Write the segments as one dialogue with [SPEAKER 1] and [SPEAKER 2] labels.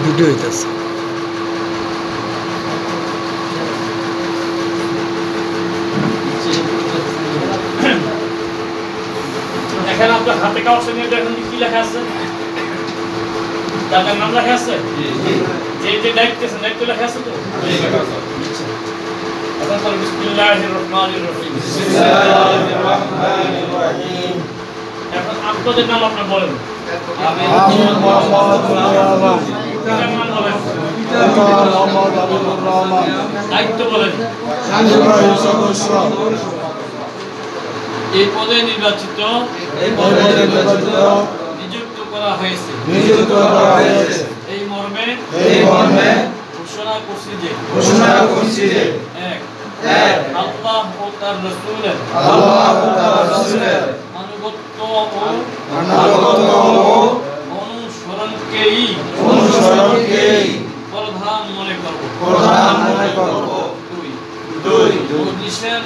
[SPEAKER 1] video হইতাছে
[SPEAKER 2] এখানে আপনার হাতে কাগজে নিয়ে দেখুন কি লেখা আছে তার নাম লেখা আছে যে যে দায়িত্ব লেখা আছে তো এখন বল বিসমিল্লাহির রহমানির রহিম
[SPEAKER 3] বিসমিল্লাহির রহমানির রহিম
[SPEAKER 2] এখন আপনাদের নাম আপনি বলেন
[SPEAKER 3] আমি মোহাম্মদ রহমান
[SPEAKER 2] নাম বলেন
[SPEAKER 3] মোহাম্মদ আবিদুর রহমান
[SPEAKER 2] দায়িত্ব বলেন
[SPEAKER 3] নির্বাহী সদস্য
[SPEAKER 2] এই পদে নির্বাচিত নিযুক্ত করা হয়েছে এই মর্মে ঘোষণা করছি যে এক আল্লাহ ও তার রাসূলের আনুগত্য ও অনুসরণকেই প্রধান মনে করব দুই মজলিসের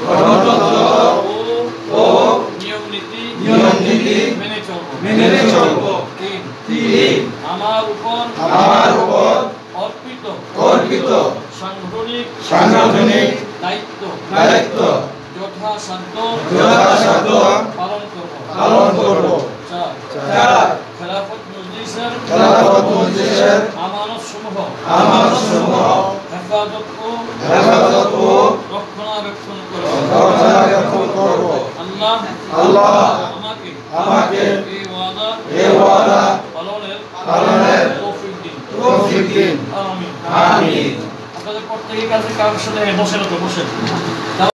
[SPEAKER 2] গণতন্ত্র ও নিয়ম নীতি মেনে চলব তিন আমার উপর অর্পিত সাংগঠনিক দায়িত্ব যথাসাধ্য পালন করব চার খেলাফত মজলিসের আমানত সমূহ হেফাজত ও রক্ষণাবেক্ষণ করব আল্লাহ আমাকে এই ওয়াদা পালনের তৌফিক দিন আমিন আপনাদের প্রত্যেকের কাছে কারোর সাথে বসেন